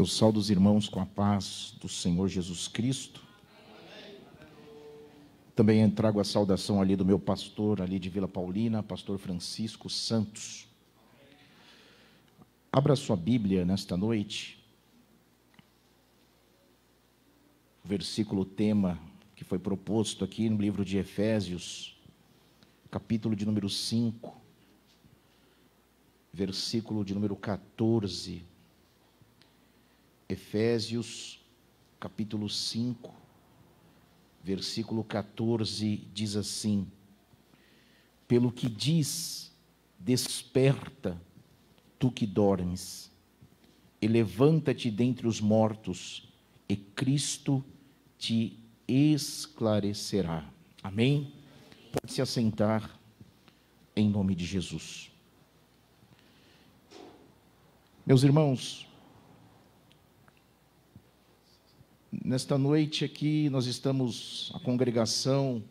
Eu saúdo os irmãos com a paz do Senhor Jesus Cristo. Também trago a saudação ali do meu pastor, ali de Vila Paulina, pastor Francisco Santos. Abra sua Bíblia nesta noite. O versículo tema que foi proposto aqui no livro de Efésios, capítulo de número 5, versículo de número 14. Efésios, capítulo 5, versículo 14, diz assim: pelo que diz, desperta, tu que dormes, e levanta-te dentre os mortos, e Cristo te esclarecerá. Amém? Pode se assentar, em nome de Jesus. Meus irmãos, nesta noite aqui, a congregação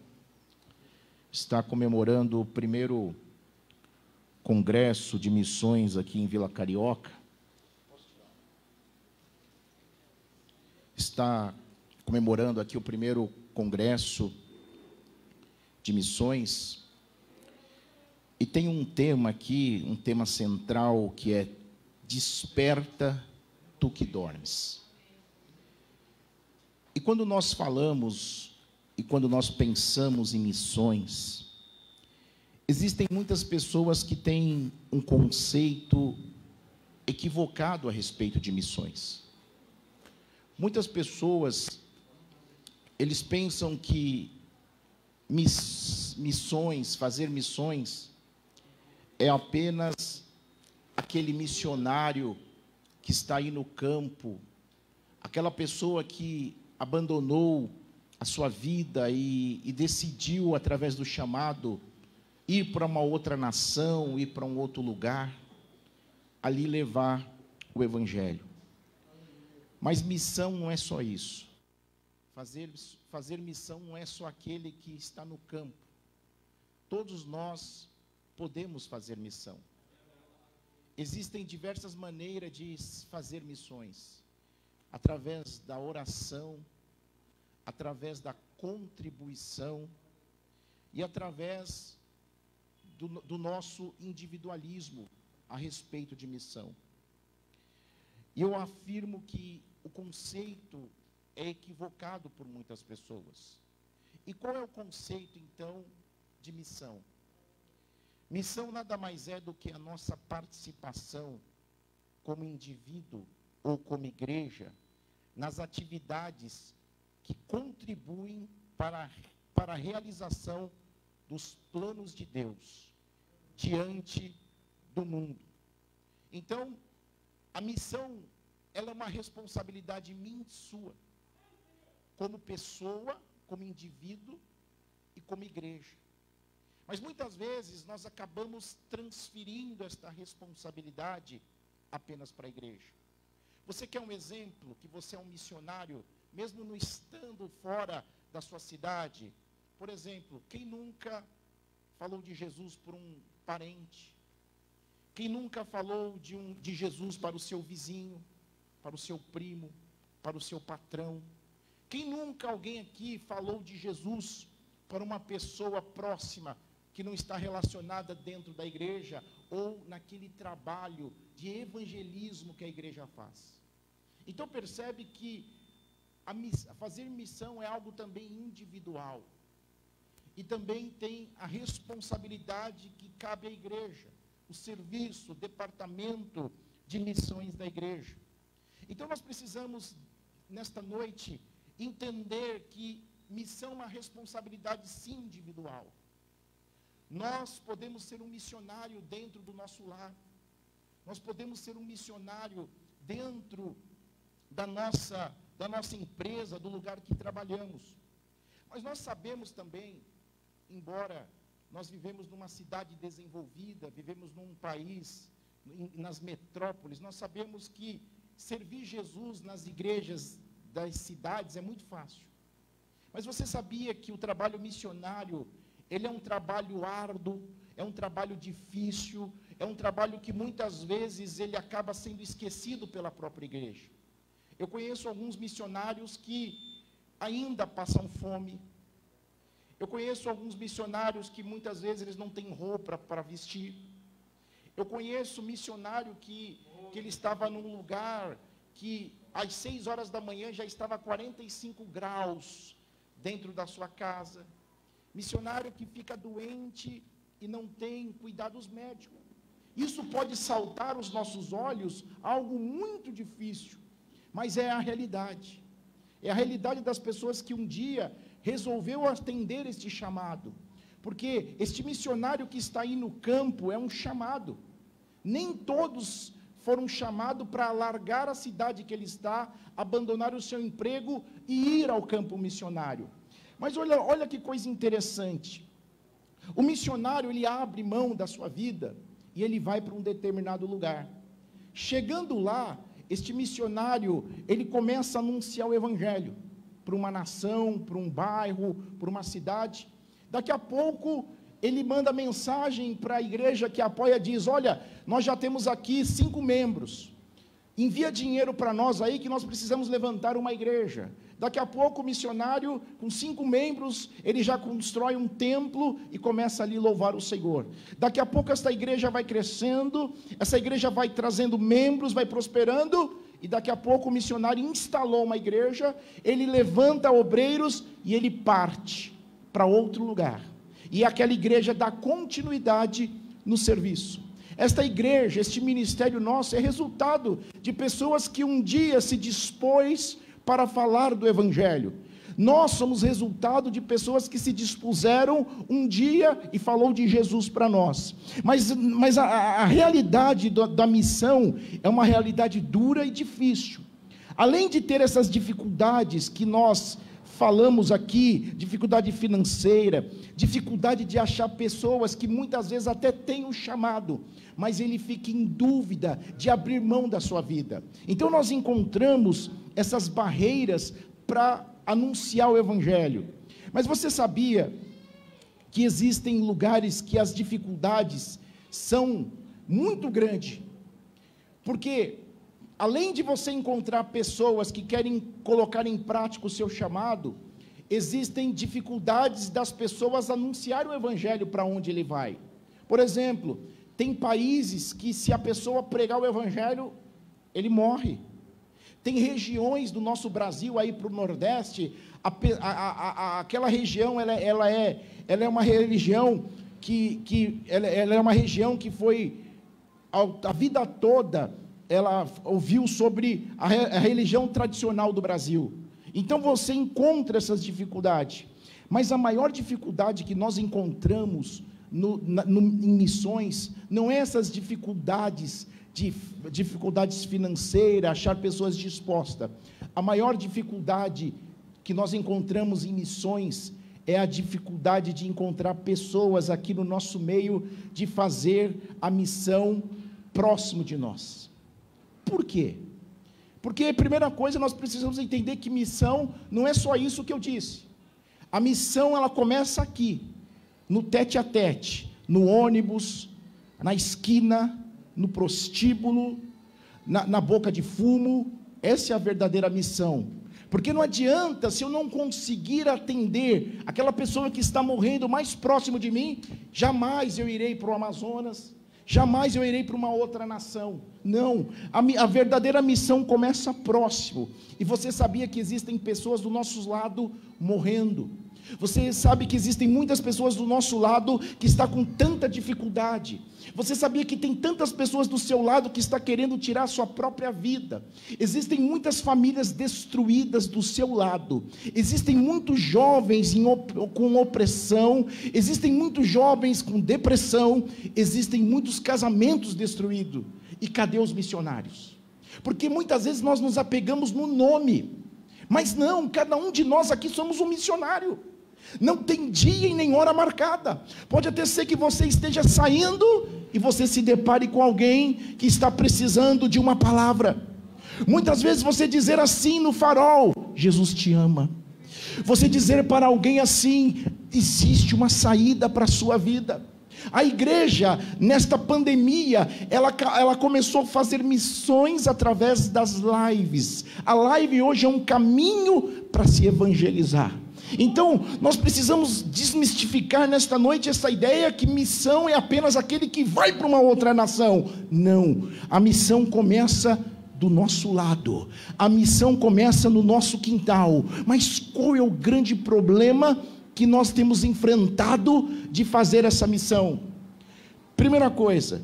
está comemorando o primeiro congresso de missões aqui em Vila Carioca. Está comemorando aqui o primeiro congresso de missões. E tem um tema aqui, um tema central, que é: desperta, tu que dormes. E quando nós falamos e quando nós pensamos em missões, existem muitas pessoas que têm um conceito equivocado a respeito de missões. Muitas pessoas, eles pensam que missões, fazer missões, é apenas aquele missionário que está aí no campo, aquela pessoa que abandonou a sua vida e decidiu, através do chamado, ir para uma outra nação, ir para um outro lugar, ali levar o Evangelho. Mas missão não é só isso. Fazer missão não é só aquele que está no campo. Todos nós podemos fazer missão. Existem diversas maneiras de fazer missões. Através da oração, através da contribuição e através do nosso individualismo a respeito de missão. E eu afirmo que o conceito é equivocado por muitas pessoas. E qual é o conceito, então, de missão? Missão nada mais é do que a nossa participação como indivíduo ou como igreja nas atividades que contribuem para a realização dos planos de Deus diante do mundo. Então, a missão, ela é uma responsabilidade minha e sua, como pessoa, como indivíduo e como igreja. Mas muitas vezes nós acabamos transferindo esta responsabilidade apenas para a igreja. Você quer um exemplo que você é um missionário, mesmo não estando fora da sua cidade? Por exemplo, quem nunca falou de Jesus por um parente? Quem nunca falou de Jesus para o seu vizinho, para o seu primo, para o seu patrão? Quem nunca alguém aqui falou de Jesus para uma pessoa próxima que não está relacionada dentro da igreja ou naquele trabalho de evangelismo que a igreja faz? Então percebe que fazer missão é algo também individual. E também tem a responsabilidade que cabe à igreja, o serviço, o departamento de missões da igreja. Então nós precisamos, nesta noite, entender que missão é uma responsabilidade sim individual. Nós podemos ser um missionário dentro do nosso lar. Nós podemos ser um missionário dentro da nossa empresa, do lugar que trabalhamos. Mas nós sabemos também, embora nós vivemos numa cidade desenvolvida, vivemos num país, nas metrópoles, nós sabemos que servir Jesus nas igrejas das cidades é muito fácil. Mas você sabia que o trabalho missionário, ele é um trabalho árduo, é um trabalho difícil, é um trabalho que muitas vezes ele acaba sendo esquecido pela própria igreja. Eu conheço alguns missionários que ainda passam fome. Eu conheço alguns missionários que muitas vezes eles não têm roupa para vestir. Eu conheço missionário que ele estava num lugar que às 6 horas da manhã já estava a 45 graus dentro da sua casa. Missionário que fica doente e não tem cuidados médicos. Isso pode saltar aos nossos olhos algo muito difícil, mas é a realidade. É a realidade das pessoas que um dia resolveu atender este chamado. Porque este missionário que está aí no campo é um chamado. Nem todos foram chamados para largar a cidade que ele está, abandonar o seu emprego e ir ao campo missionário. Mas olha que coisa interessante. O missionário, ele abre mão da sua vida e ele vai para um determinado lugar. Chegando lá, este missionário, ele começa a anunciar o evangelho para uma nação, para um bairro, para uma cidade. Daqui a pouco, ele manda mensagem para a igreja que apoia, diz: olha, nós já temos aqui 5 membros, envia dinheiro para nós aí que nós precisamos levantar uma igreja. Daqui a pouco o missionário, com 5 membros, ele já constrói um templo e começa ali a louvar o Senhor. Daqui a pouco esta igreja vai crescendo, essa igreja vai trazendo membros, vai prosperando, e daqui a pouco o missionário instalou uma igreja, ele levanta obreiros e ele parte para outro lugar. E aquela igreja dá continuidade no serviço. Esta igreja, este ministério nosso é resultado de pessoas que um dia se dispôs para falar do evangelho. Nós somos resultado de pessoas que se dispuseram um dia e falou de Jesus para nós. Mas a realidade da missão é uma realidade dura e difícil. Além de ter essas dificuldades que nós falamos aqui, dificuldade financeira, dificuldade de achar pessoas que muitas vezes até têm um chamado, mas ele fica em dúvida de abrir mão da sua vida. Então nós encontramos essas barreiras para anunciar o evangelho. Mas você sabia que existem lugares que as dificuldades são muito grandes? Porque além de você encontrar pessoas que querem colocar em prática o seu chamado, existem dificuldades das pessoas anunciarem o evangelho para onde ele vai. Por exemplo, tem países que se a pessoa pregar o evangelho, ele morre. Tem regiões do nosso Brasil, aí para o Nordeste, aquela região, ela é uma religião ela é uma região que foi, a vida toda, ela ouviu sobre a religião tradicional do Brasil. Então você encontra essas dificuldades, mas a maior dificuldade que nós encontramos em missões, não é essas dificuldades financeiras, achar pessoas dispostas. A maior dificuldade que nós encontramos em missões é a dificuldade de encontrar pessoas aqui no nosso meio, de fazer a missão próximo de nós. Por quê? Porque a primeira coisa, nós precisamos entender que missão não é só isso que eu disse. A missão, ela começa aqui, no tete a tete, no ônibus, na esquina, no prostíbulo, na boca de fumo. Essa é a verdadeira missão. Porque não adianta, se eu não conseguir atender aquela pessoa que está morrendo mais próximo de mim, jamais eu irei para o Amazonas, jamais eu irei para uma outra nação. Não, a verdadeira missão começa próximo. E você sabia que existem pessoas do nosso lado morrendo? Você sabe que existem muitas pessoas do nosso lado que estão com tanta dificuldade. Você sabia que tem tantas pessoas do seu lado que estão querendo tirar a sua própria vida. Existem muitas famílias destruídas do seu lado. Existem muitos jovens com opressão. Existem muitos jovens com depressão. Existem muitos casamentos destruídos. E cadê os missionários? Porque muitas vezes nós nos apegamos no nome. Mas não, cada um de nós aqui somos um missionário. Não tem dia e nem hora marcada. Pode até ser que você esteja saindo e você se depare com alguém que está precisando de uma palavra. Muitas vezes você dizer assim no farol: Jesus te ama. Você dizer para alguém assim: existe uma saída para a sua vida. A igreja, nesta pandemia, ela começou a fazer missões através das lives. A live hoje é um caminho para se evangelizar. Então, nós precisamos desmistificar nesta noite essa ideia que missão é apenas aquele que vai para uma outra nação. Não, a missão começa do nosso lado, a missão começa no nosso quintal. Mas qual é o grande problema que nós temos enfrentado de fazer essa missão? Primeira coisa,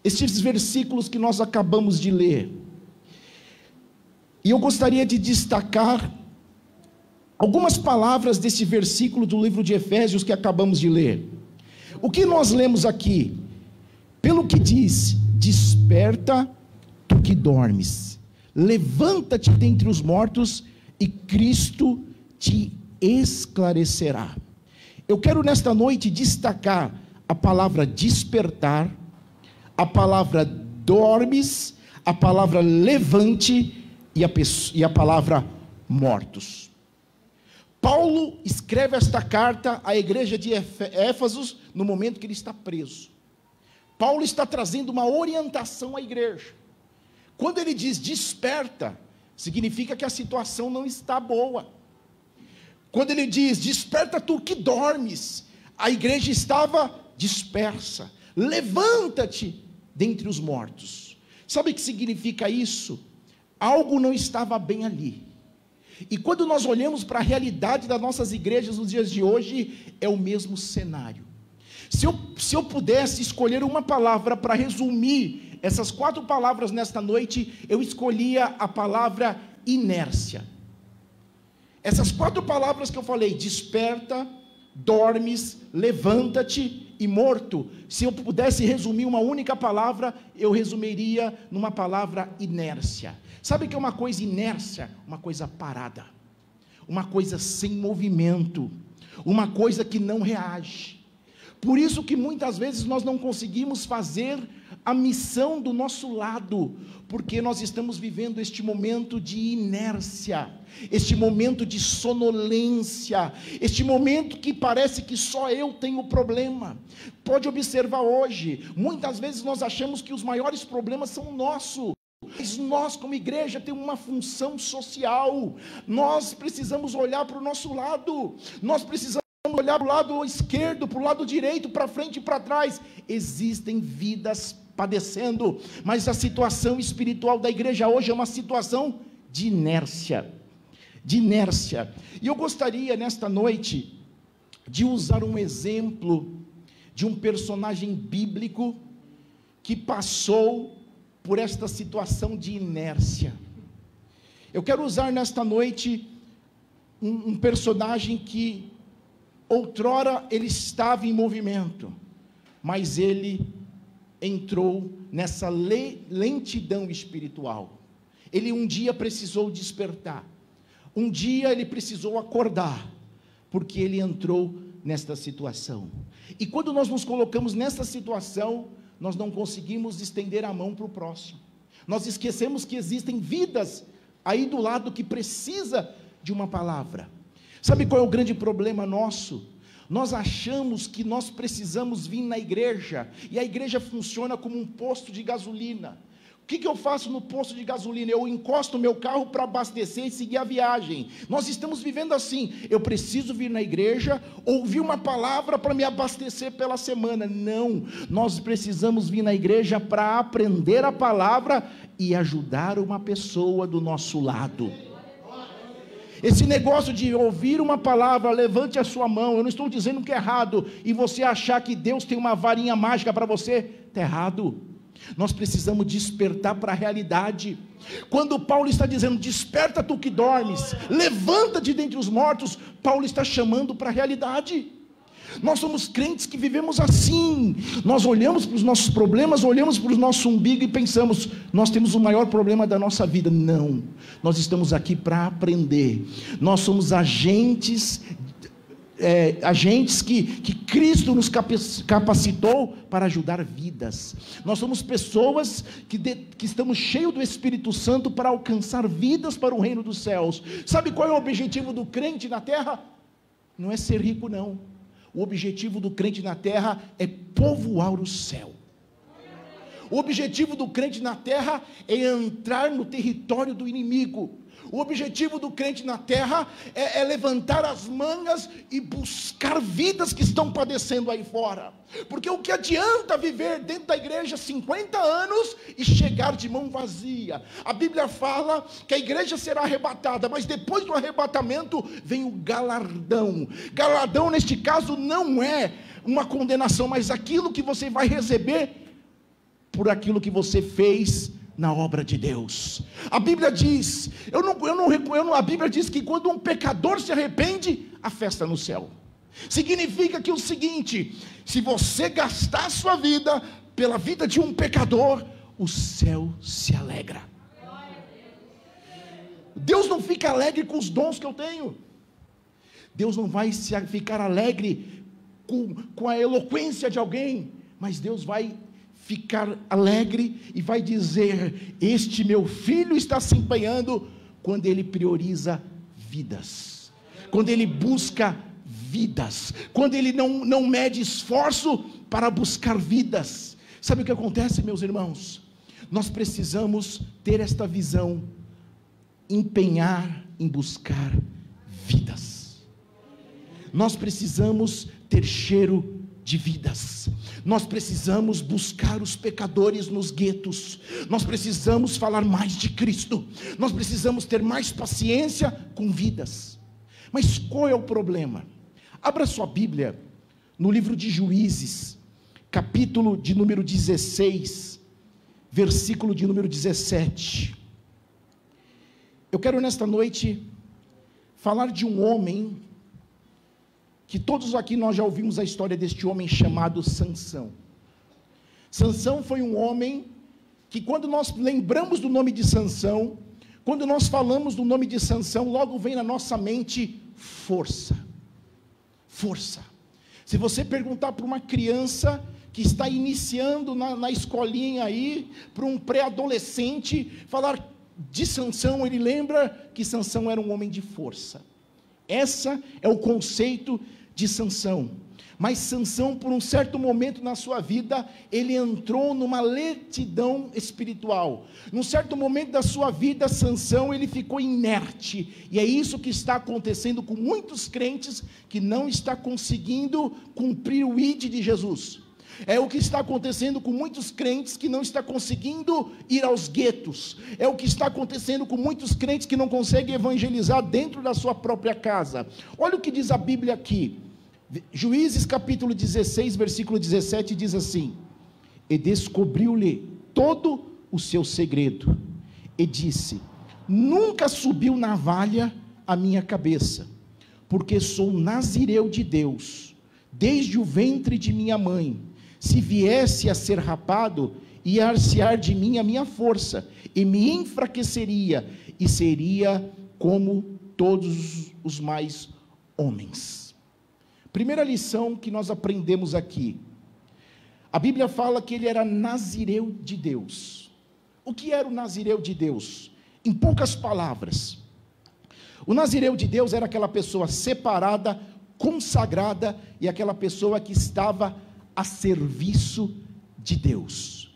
esses versículos que nós acabamos de ler, e eu gostaria de destacar algumas palavras desse versículo do livro de Efésios que acabamos de ler. O que nós lemos aqui? Pelo que diz: desperta, tu que dormes, levanta-te dentre os mortos, e Cristo te esclarecerá. Eu quero nesta noite destacar a palavra despertar, a palavra dormes, a palavra levante e a palavra mortos. Paulo escreve esta carta à igreja de Éfeso no momento que ele está preso. Paulo está trazendo uma orientação à igreja. Quando ele diz desperta, significa que a situação não está boa. Quando ele diz desperta tu que dormes, a igreja estava dispersa. Levanta-te dentre os mortos. Sabe o que significa isso? Algo não estava bem ali. E quando nós olhamos para a realidade das nossas igrejas nos dias de hoje, é o mesmo cenário. Se eu pudesse escolher uma palavra para resumir essas 4 palavras nesta noite, eu escolhia a palavra inércia. Essas 4 palavras que eu falei: desperta, dormes, levanta-te e morto. Se eu pudesse resumir uma única palavra, eu resumiria numa palavra: inércia. Sabe o que é uma coisa inércia? Uma coisa parada, uma coisa sem movimento, uma coisa que não reage. Por isso que muitas vezes nós não conseguimos fazer a missão do nosso lado, porque nós estamos vivendo este momento de inércia, este momento de sonolência, este momento que parece que só eu tenho problema. Pode observar hoje, muitas vezes nós achamos que os maiores problemas são nossos. Mas nós, como igreja, temos uma função social. Nós precisamos olhar para o nosso lado. Nós precisamos olhar para o lado esquerdo, para o lado direito, para frente e para trás. Existem vidas padecendo, mas a situação espiritual da igreja hoje é uma situação de inércia. De inércia. E eu gostaria nesta noite de usar um exemplo de um personagem bíblico que passou por esta situação de inércia. Eu quero usar nesta noite um personagem que outrora ele estava em movimento, mas ele entrou nessa lentidão espiritual. Ele um dia precisou despertar, um dia ele precisou acordar, porque ele entrou nesta situação. E quando nós nos colocamos nessa situação, nós não conseguimos estender a mão para o próximo. Nós esquecemos que existem vidas aí do lado que precisa de uma palavra. Sabe qual é o grande problema nosso? Nós achamos que nós precisamos vir na igreja, e a igreja funciona como um posto de gasolina. O que eu faço no posto de gasolina? Eu encosto o meu carro para abastecer e seguir a viagem. Nós estamos vivendo assim: eu preciso vir na igreja, ouvir uma palavra para me abastecer pela semana. Não, nós precisamos vir na igreja para aprender a palavra e ajudar uma pessoa do nosso lado. Esse negócio de ouvir uma palavra, levante a sua mão, eu não estou dizendo que é errado, e você achar que Deus tem uma varinha mágica para você, está errado. Nós precisamos despertar para a realidade. Quando Paulo está dizendo desperta tu que dormes, levanta-te dentre os mortos, Paulo está chamando para a realidade. Nós somos crentes que vivemos assim. Nós olhamos para os nossos problemas, olhamos para o nosso umbigo e pensamos, nós temos o maior problema da nossa vida. Não, nós estamos aqui para aprender. Nós somos agentes que Cristo nos capacitou para ajudar vidas. Nós somos pessoas que estamos cheios do Espírito Santo para alcançar vidas para o reino dos céus. Sabe qual é o objetivo do crente na terra? Não é ser rico, não. O objetivo do crente na terra é povoar o céu. O objetivo do crente na terra é entrar no território do inimigo. O objetivo do crente na terra é levantar as mangas e buscar vidas que estão padecendo aí fora. Porque o que adianta viver dentro da igreja 50 anos e chegar de mão vazia? A Bíblia fala que a igreja será arrebatada, mas depois do arrebatamento vem o galardão. Galardão neste caso não é uma condenação, mas aquilo que você vai receber por aquilo que você fez na obra de Deus. A Bíblia diz, a Bíblia diz que quando um pecador se arrepende, há festa no céu. Significa que o seguinte: se você gastar a sua vida pela vida de um pecador, o céu se alegra. Deus não fica alegre com os dons que eu tenho. Deus não vai ficar alegre com a eloquência de alguém, mas Deus vai ficar alegre e vai dizer: este meu filho está se empenhando, quando ele prioriza vidas, quando ele busca vidas, quando ele não mede esforço para buscar vidas. Sabe o que acontece, meus irmãos? Nós precisamos ter esta visão, empenhar em buscar vidas. Nós precisamos ter cheiro de vidas. Nós precisamos buscar os pecadores nos guetos. Nós precisamos falar mais de Cristo. Nós precisamos ter mais paciência com vidas. Mas qual é o problema? Abra sua Bíblia no livro de Juízes, capítulo de número 16, versículo de número 17. Eu quero nesta noite falar de um homem que todos aqui nós já ouvimos a história deste homem chamado Sansão. Sansão foi um homem que, quando nós lembramos do nome de Sansão, quando nós falamos do nome de Sansão, logo vem na nossa mente força. Força. Se você perguntar para uma criança que está iniciando na escolinha aí, para um pré-adolescente, falar de Sansão, ele lembra que Sansão era um homem de força. Esse é o conceito de Sansão. Mas Sansão, por um certo momento na sua vida, ele entrou numa lentidão espiritual. Num certo momento da sua vida, Sansão, ele ficou inerte. E é isso que está acontecendo com muitos crentes que não estão conseguindo cumprir o ID de Jesus. É o que está acontecendo com muitos crentes que não estão conseguindo ir aos guetos. É o que está acontecendo com muitos crentes que não conseguem evangelizar dentro da sua própria casa. Olha o que diz a Bíblia aqui. Juízes capítulo 16, versículo 17 diz assim: e descobriu-lhe todo o seu segredo, e disse: nunca subiu navalha a minha cabeça, porque sou nazireu de Deus, desde o ventre de minha mãe. Se viesse a ser rapado, ia-se-ar de mim a minha força, e me enfraqueceria, e seria como todos os mais homens. Primeira lição que nós aprendemos aqui, a Bíblia fala que ele era nazireu de Deus. O que era o nazireu de Deus? Em poucas palavras, o nazireu de Deus era aquela pessoa separada, consagrada, e aquela pessoa que estava a serviço de Deus.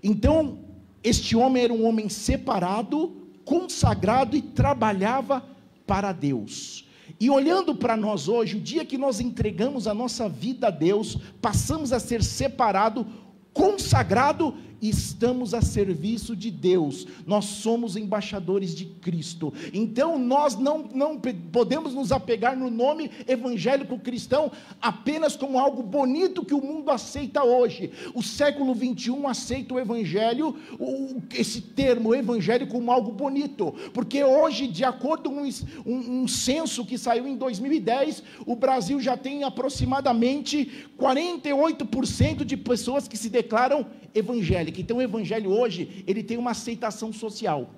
Então, este homem era um homem separado, consagrado e trabalhava para Deus. E olhando para nós hoje, o dia que nós entregamos a nossa vida a Deus, passamos a ser separado, consagrado e estamos a serviço de Deus. Nós somos embaixadores de Cristo. Então nós não podemos nos apegar no nome evangélico cristão apenas como algo bonito que o mundo aceita hoje. O século 21 aceita o evangelho, esse termo evangelho, como algo bonito, porque hoje, de acordo com um censo que saiu em 2010, o Brasil já tem aproximadamente 48% de pessoas que se declaram evangélicas. Então o evangelho hoje, ele tem uma aceitação social.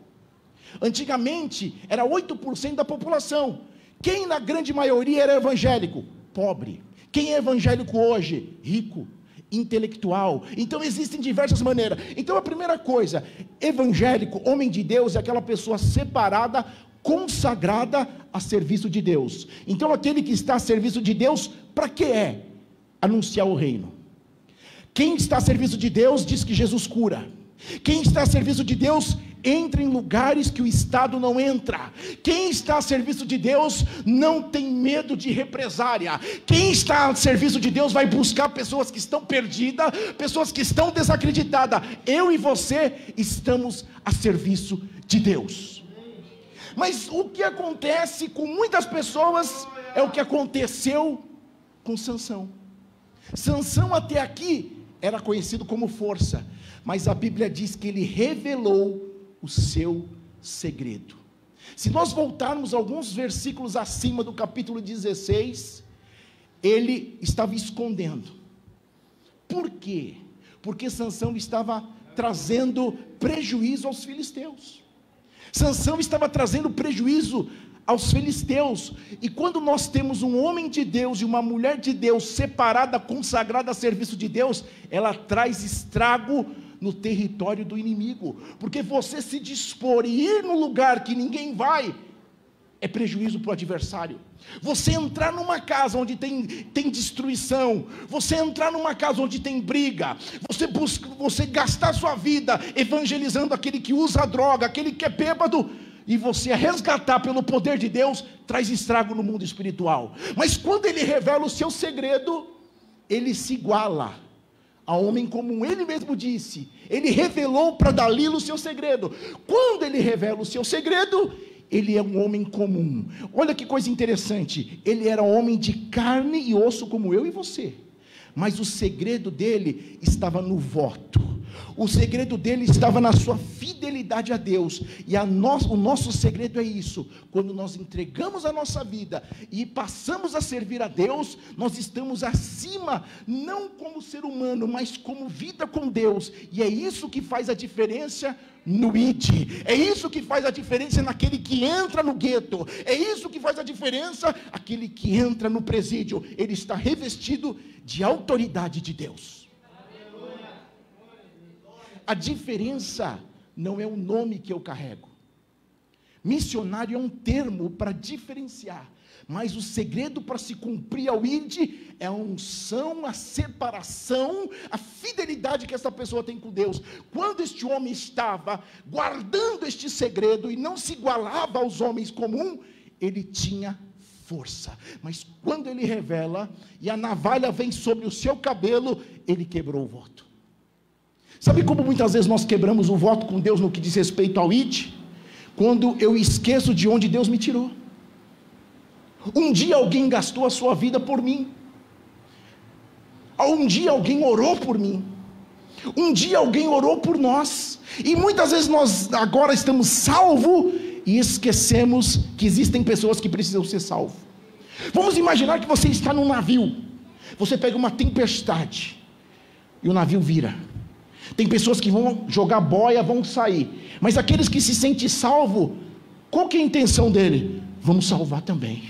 Antigamente, era 8% da população. Quem na grande maioria era evangélico? Pobre. Quem é evangélico hoje? Rico, intelectual. Então existem diversas maneiras. Então a primeira coisa, evangélico, homem de Deus, é aquela pessoa separada, consagrada a serviço de Deus. Então aquele que está a serviço de Deus, para que é? Anunciar o reino. Quem está a serviço de Deus diz que Jesus cura. Quem está a serviço de Deus entra em lugares que o Estado não entra. Quem está a serviço de Deus não tem medo de represária. Quem está a serviço de Deus vai buscar pessoas que estão perdidas, pessoas que estão desacreditadas. Eu e você estamos a serviço de Deus. Mas o que acontece com muitas pessoas é o que aconteceu com Sansão. Sansão até aqui era conhecido como força, mas a Bíblia diz que ele revelou o seu segredo. Se nós voltarmos alguns versículos acima do capítulo 16, ele estava escondendo. Por quê? Porque Sansão estava trazendo prejuízo aos filisteus. Sansão estava trazendo prejuízo aos filisteus. E quando nós temos um homem de Deus e uma mulher de Deus separada, consagrada a serviço de Deus, ela traz estrago no território do inimigo. Porque você se dispor e ir num lugar que ninguém vai, é prejuízo para o adversário. Você entrar numa casa onde tem destruição, você entrar numa casa onde tem briga, você gastar sua vida evangelizando aquele que usa a droga, aquele que é bêbado, e você resgatar pelo poder de Deus, traz estrago no mundo espiritual. Mas quando ele revela o seu segredo, ele se iguala a homem comum. Ele mesmo disse, ele revelou para Dalila o seu segredo. Quando ele revela o seu segredo, ele é um homem comum. Olha que coisa interessante, ele era um homem de carne e osso como eu e você, mas o segredo dele estava no voto. O segredo dele estava na sua fidelidade a Deus. E o nosso segredo é isso: quando nós entregamos a nossa vida e passamos a servir a Deus, nós estamos acima, não como ser humano, mas como vida com Deus. E é isso que faz a diferença no ID, é isso que faz a diferença naquele que entra no gueto, é isso que faz a diferença aquele que entra no presídio. Ele está revestido de autoridade de Deus. A diferença não é o nome que eu carrego. Missionário é um termo para diferenciar, mas o segredo para se cumprir ao ID é a unção, a separação, a fidelidade que essa pessoa tem com Deus. Quando este homem estava guardando este segredo e não se igualava aos homens comuns, ele tinha força. Mas quando ele revela e a navalha vem sobre o seu cabelo, ele quebrou o voto. Sabe como muitas vezes nós quebramos o voto com Deus no que diz respeito ao ID? Quando eu esqueço de onde Deus me tirou. Um dia alguém gastou a sua vida por mim. Um dia alguém orou por mim. Um dia alguém orou por nós. E muitas vezes nós agora estamos salvos e esquecemos que existem pessoas que precisam ser salvas. Vamos imaginar que você está num navio. Você pega uma tempestade e o navio vira. Tem pessoas que vão jogar boia, vão sair. Mas aqueles que se sentem salvos, qual que é a intenção dele? Vamos salvar também.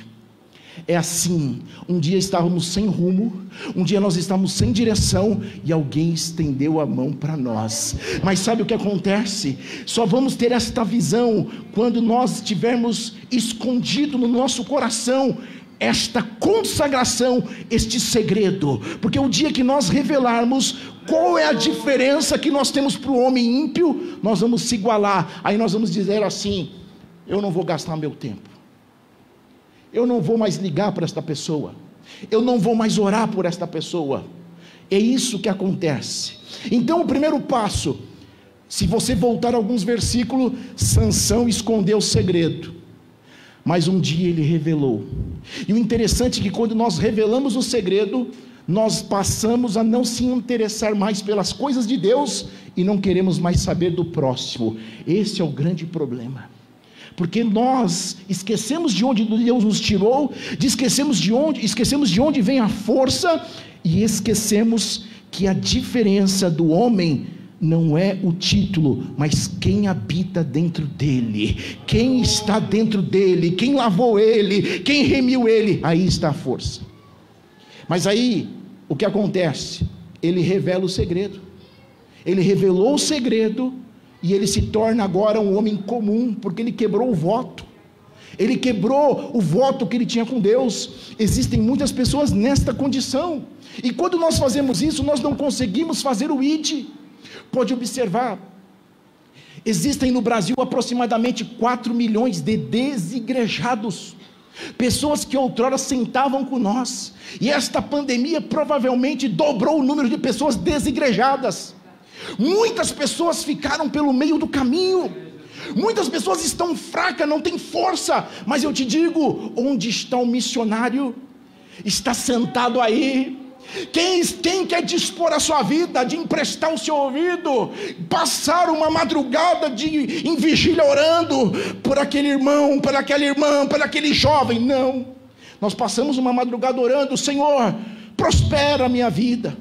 É assim, um dia estávamos sem rumo, um dia nós estávamos sem direção, e alguém estendeu a mão para nós. Mas sabe o que acontece? Só vamos ter esta visão quando nós estivermos escondido no nosso coração esta consagração, este segredo. Porque o dia que nós revelarmos qual é a diferença que nós temos para o homem ímpio, nós vamos se igualar. Aí nós vamos dizer assim: eu não vou gastar meu tempo, eu não vou mais ligar para esta pessoa, eu não vou mais orar por esta pessoa. É isso que acontece. Então o primeiro passo, se você voltar a alguns versículos, Sansão escondeu o segredo, mas um dia ele revelou. E o interessante é que quando nós revelamos o segredo, nós passamos a não se interessar mais pelas coisas de Deus e não queremos mais saber do próximo. Esse é o grande problema, porque nós esquecemos de onde Deus nos tirou, esquecemos de onde vem a força, e esquecemos que a diferença do homem não é o título, mas quem habita dentro dele, quem está dentro dele, quem lavou ele, quem remiu ele. Aí está a força. Mas aí, o que acontece? Ele revela o segredo. Ele revelou o segredo, e ele se torna agora um homem comum, porque ele quebrou o voto. ele quebrou o voto que ele tinha com Deus. Existem muitas pessoas nesta condição, e quando nós fazemos isso, nós não conseguimos fazer o ID. Pode observar, existem no Brasil aproximadamente 4 milhões de desigrejados, pessoas que outrora sentavam com nós, e esta pandemia provavelmente dobrou o número de pessoas desigrejadas. Muitas pessoas ficaram pelo meio do caminho, muitas pessoas estão fracas, não têm força, mas eu te digo, onde está o missionário? Está sentado aí. Quem quer dispor a sua vida, de emprestar o seu ouvido, passar uma madrugada em vigília orando por aquele irmão, por aquela irmã, por aquele jovem? Não, nós passamos uma madrugada orando: Senhor, prospera a minha vida,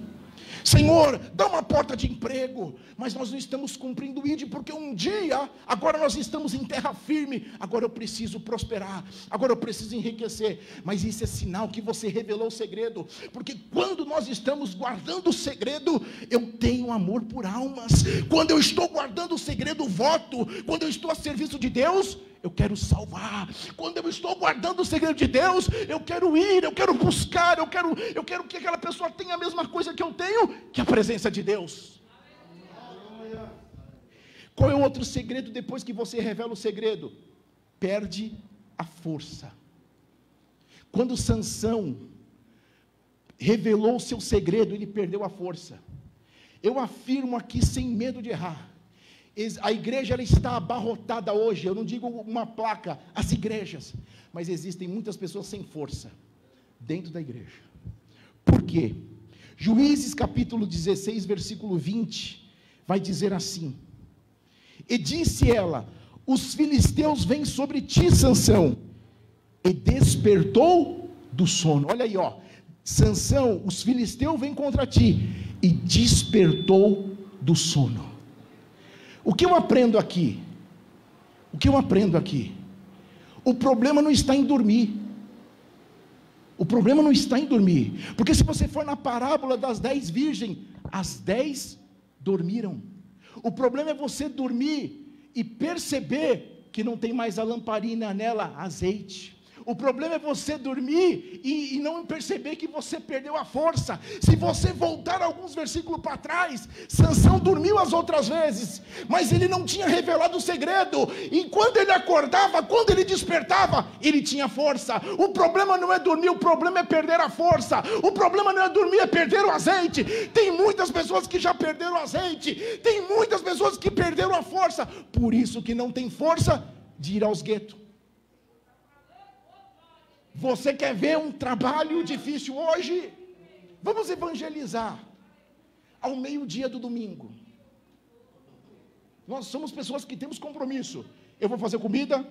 Senhor, dá uma porta de emprego. Mas nós não estamos cumprindo o ID, porque um dia, agora nós estamos em terra firme, agora eu preciso prosperar, agora eu preciso enriquecer. Mas isso é sinal que você revelou o segredo, porque quando nós estamos guardando o segredo, eu tenho amor por almas. Quando eu estou guardando o segredo, voto. Quando eu estou a serviço de Deus, eu quero salvar. Quando eu estou guardando o segredo de Deus, eu quero ir, eu quero buscar, eu quero que aquela pessoa tenha a mesma coisa que eu tenho, que a presença de Deus. Qual é o outro segredo depois que você revela o segredo? Perde a força. Quando Sansão revelou o seu segredo, ele perdeu a força. Eu afirmo aqui sem medo de errar, a igreja ela está abarrotada hoje. Eu não digo uma placa, as igrejas, mas existem muitas pessoas sem força dentro da igreja. Por quê? Juízes capítulo 16, versículo 20, vai dizer assim: e disse ela: os filisteus vêm sobre ti, Sansão. E despertou do sono. Olha aí, ó, Sansão, os filisteus vêm contra ti, e despertou do sono. O que eu aprendo aqui? O problema não está em dormir. Porque se você for na parábola das 10 virgens, as 10 dormiram. O problema é você dormir e perceber que não tem mais a lamparina nela, azeite. O problema é você dormir e não perceber que você perdeu a força. Se você voltar alguns versículos para trás, Sansão dormiu as outras vezes, mas ele não tinha revelado o segredo. E quando ele acordava, quando ele despertava, ele tinha força. O problema não é dormir, o problema é perder a força. O problema não é dormir, é perder o azeite. Tem muitas pessoas que já perderam o azeite, tem muitas pessoas que perderam a força, por isso que não tem força de ir aos guetos. Você quer ver um trabalho difícil hoje? Vamos evangelizar ao meio-dia do domingo. Nós somos pessoas que temos compromisso. Eu vou fazer comida,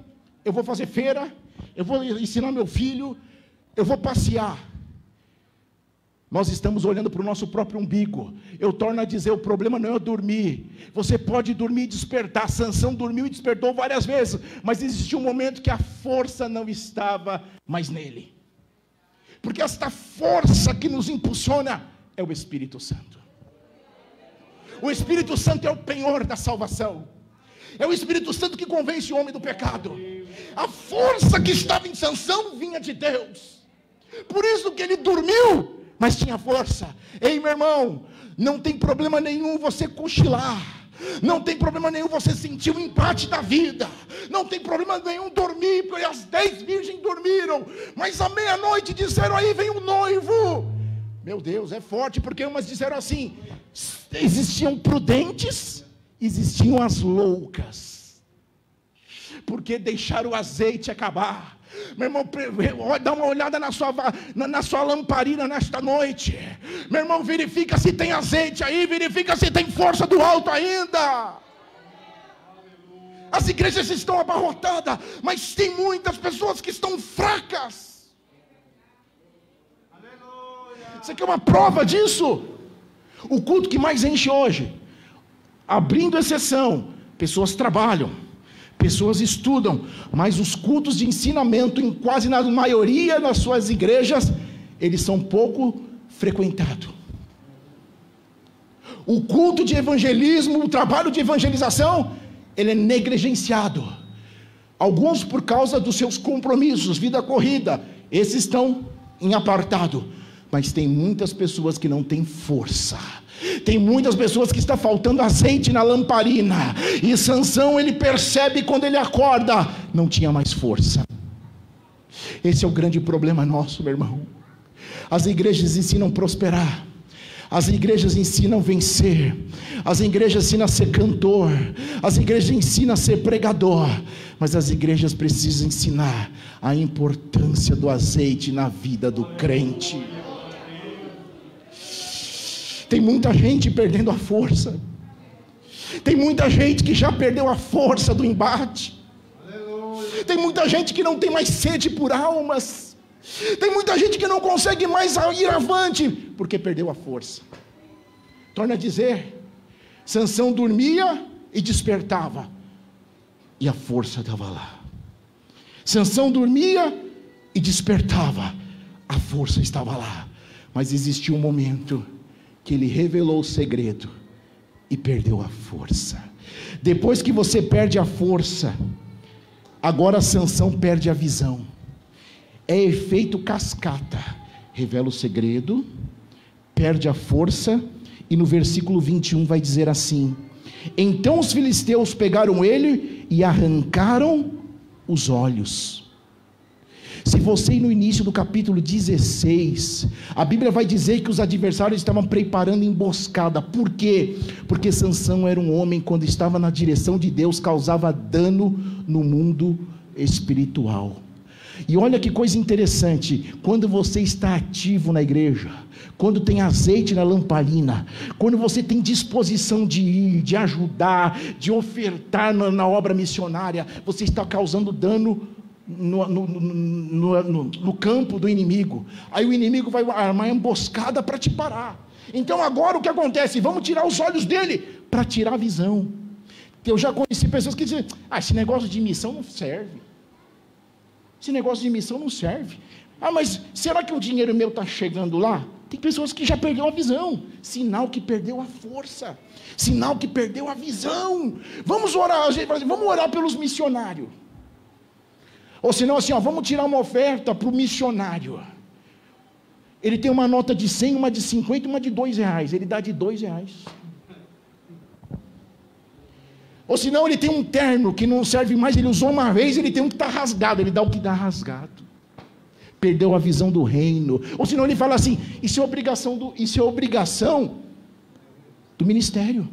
eu vou fazer feira, eu vou ensinar meu filho, eu vou passear. Nós estamos olhando para o nosso próprio umbigo. Eu torno a dizer, o problema não é dormir. Você pode dormir e despertar. Sansão dormiu e despertou várias vezes, mas existiu um momento que a força não estava mais nele. Porque esta força que nos impulsiona é o Espírito Santo. O Espírito Santo é o penhor da salvação. É o Espírito Santo que convence o homem do pecado. A força que estava em Sansão vinha de Deus. Por isso que ele dormiu, mas tinha força. Ei, meu irmão, não tem problema nenhum você cochilar. Não tem problema nenhum você sentir o empate da vida. Não tem problema nenhum dormir, porque as 10 virgens dormiram, mas à meia-noite disseram, aí vem o noivo. Meu Deus, é forte, porque umas disseram assim, existiam prudentes, existiam as loucas, porque deixaram o azeite acabar. Meu irmão, dá uma olhada na sua lamparina nesta noite. Meu irmão, verifica se tem azeite aí, verifica se tem força do alto ainda. As igrejas estão abarrotadas, mas tem muitas pessoas que estão fracas. Você quer uma prova disso? O culto que mais enche hoje, abrindo exceção, pessoas trabalham, pessoas estudam, mas os cultos de ensinamento, em quase na maioria das suas igrejas, eles são pouco frequentados. O culto de evangelismo, o trabalho de evangelização, ele é negligenciado. Alguns por causa dos seus compromissos, vida corrida, esses estão em apartado. Mas tem muitas pessoas que não têm força. Tem muitas pessoas que está faltando azeite na lamparina. E Sansão, ele percebe quando ele acorda, não tinha mais força. Esse é o grande problema nosso, meu irmão. As igrejas ensinam a prosperar, as igrejas ensinam a vencer, as igrejas ensinam a ser cantor, as igrejas ensinam a ser pregador, mas as igrejas precisam ensinar a importância do azeite na vida do crente. Tem muita gente perdendo a força, tem muita gente que já perdeu a força do embate, tem muita gente que não tem mais sede por almas, tem muita gente que não consegue mais ir avante, porque perdeu a força. Torna a dizer, Sansão dormia e despertava, e a força estava lá. Sansão dormia e despertava, a força estava lá. Mas existiu um momento que ele revelou o segredo e perdeu a força. Depois que você perde a força, agora Sansão perde a visão. É efeito cascata. Revela o segredo, perde a força, e no versículo 21 vai dizer assim: então os filisteus pegaram ele e arrancaram os olhos. Se você ir no início do capítulo 16, a Bíblia vai dizer que os adversários estavam preparando emboscada. Por quê? Porque Sansão era um homem, quando estava na direção de Deus, causava dano no mundo espiritual. E olha que coisa interessante, quando você está ativo na igreja, quando tem azeite na lamparina, quando você tem disposição de ir, de ajudar, de ofertar na obra missionária, você está causando dano no campo do inimigo. Aí o inimigo vai armar emboscada para te parar. Então agora o que acontece? Vamos tirar os olhos dele, para tirar a visão. Eu já conheci pessoas que dizem, esse negócio de missão não serve. Esse negócio de missão não serve. Mas será que o dinheiro meu está chegando lá? Tem pessoas que já perdeu a visão. Sinal que perdeu a força. Sinal que perdeu a visão. Vamos orar, vamos orar pelos missionários. Ou senão assim, vamos tirar uma oferta para o missionário. Ele tem uma nota de 100, uma de 50 e uma de R$2. Ele dá de R$2. Ou senão ele tem um terno que não serve mais, ele usou uma vez, ele tem um que está rasgado, ele dá o que dá rasgado. Perdeu a visão do reino. Ou senão ele fala assim, isso é obrigação do ministério.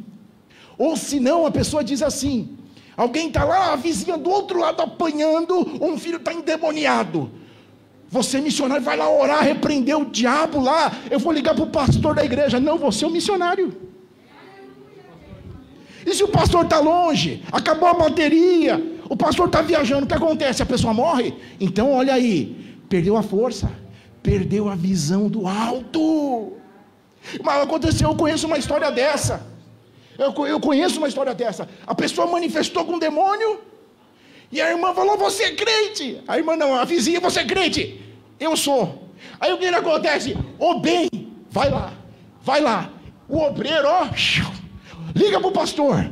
Ou senão a pessoa diz assim, alguém está lá, a vizinha do outro lado apanhando, um filho está endemoniado. Você missionário vai lá orar, repreender o diabo lá, eu vou ligar para o pastor da igreja. Não, você é o missionário. E se o pastor está longe, acabou a bateria, o pastor está viajando, o que acontece? A pessoa morre? Então olha aí, perdeu a força, perdeu a visão do alto. Mas aconteceu, eu conheço uma história dessa. Eu conheço uma história dessa. A pessoa manifestou com um demônio, e a irmã falou, você é crente? A irmã não, a vizinha, você é crente? Eu sou. Aí o que acontece? Bem, vai lá. O obreiro, liga para o pastor.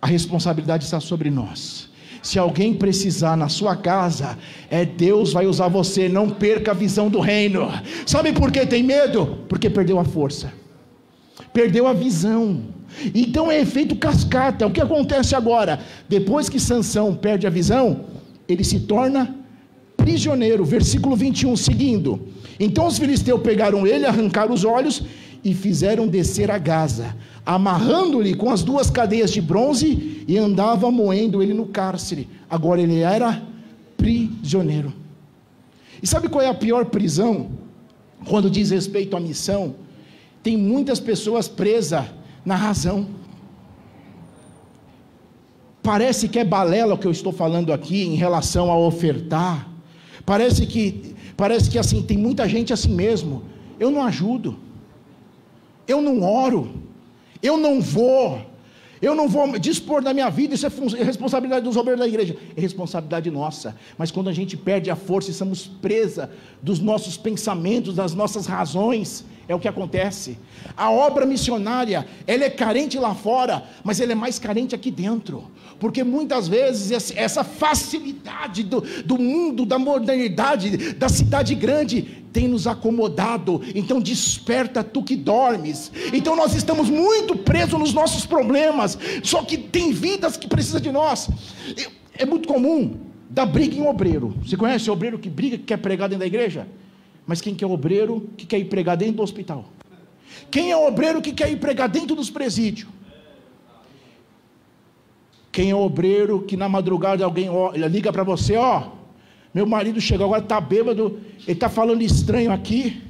A responsabilidade está sobre nós. Se alguém precisar na sua casa, Deus vai usar você. Não perca a visão do reino. Sabe por que tem medo? Porque perdeu a força, perdeu a visão. Então é efeito cascata. O que acontece agora? Depois que Sansão perde a visão, ele se torna prisioneiro. Versículo 21, seguindo. Então os filisteus pegaram ele, arrancaram os olhos e fizeram descer a Gaza, amarrando-lhe com as 2 cadeias de bronze, e andava moendo ele no cárcere. Agora ele era prisioneiro. E sabe qual é a pior prisão? Quando diz respeito à missão, tem muitas pessoas presas na razão. Parece que é balela o que eu estou falando aqui em relação a ofertar. Parece que assim, tem muita gente assim mesmo. Eu não ajudo, eu não oro, eu não vou, Eu não vou dispor da minha vida, isso é responsabilidade dos obreiros da igreja, é responsabilidade nossa. Mas quando a gente perde a força e estamos presa dos nossos pensamentos, das nossas razões, é o que acontece. A obra missionária, ela é carente lá fora, mas ela é mais carente aqui dentro, porque muitas vezes essa facilidade do mundo, da modernidade, da cidade grande, tem nos acomodado. Então desperta tu que dormes. Então nós estamos muito presos nos nossos problemas, só que tem vidas que precisam de nós. É muito comum dar briga em obreiro. Você conhece obreiro que briga, que quer pregar dentro da igreja? Mas quem quer obreiro que quer ir pregar dentro do hospital? Quem é obreiro que quer ir pregar dentro dos presídios? Quem é obreiro que na madrugada alguém liga para você, meu marido chegou agora, está bêbado, ele está falando estranho aqui.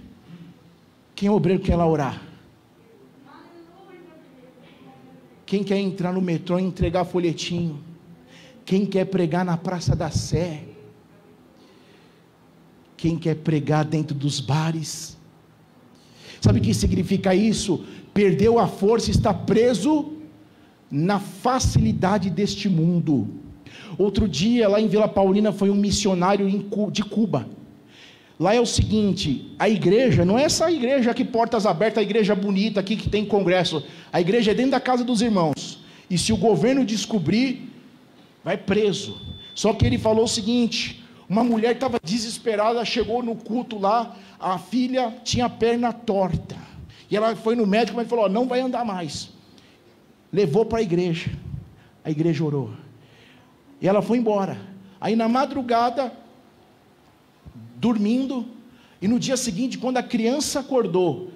Quem é obreiro que quer lá orar? Quem quer entrar no metrô e entregar folhetinho? Quem quer pregar na Praça da Sé? Quem quer pregar dentro dos bares? Sabe o que significa isso? Perdeu a força, está preso na facilidade deste mundo. Outro dia, lá em Vila Paulina, foi um missionário de Cuba. Lá é o seguinte, a igreja, não é essa igreja aqui, portas abertas, a igreja bonita aqui que tem congresso. A igreja é dentro da casa dos irmãos. E se o governo descobrir, vai preso. Só que ele falou o seguinte, uma mulher estava desesperada, chegou no culto lá, a filha tinha a perna torta. E ela foi no médico, mas falou, não vai andar mais. Levou para a igreja orou. E ela foi embora. Aí na madrugada, dormindo, e no dia seguinte, quando a criança acordou,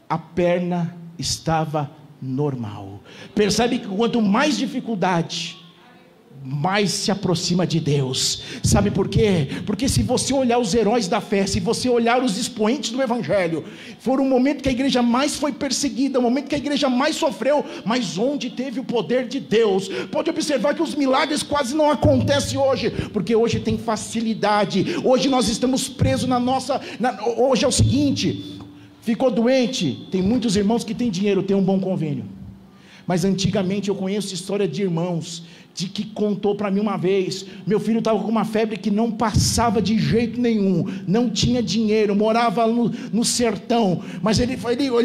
a perna estava normal. Percebe que quanto mais dificuldade, mais se aproxima de Deus. Sabe por quê? Porque se você olhar os heróis da fé, se você olhar os expoentes do evangelho, foi o momento que a igreja mais foi perseguida, o momento que a igreja mais sofreu, mas onde teve o poder de Deus. Pode observar que os milagres quase não acontecem hoje, porque hoje tem facilidade. Hoje nós estamos presos hoje é o seguinte, ficou doente, tem muitos irmãos que têm dinheiro, tem um bom convênio. Mas antigamente eu conheço história de irmãos de que contou para mim uma vez, meu filho estava com uma febre que não passava de jeito nenhum, não tinha dinheiro, morava no sertão, mas ele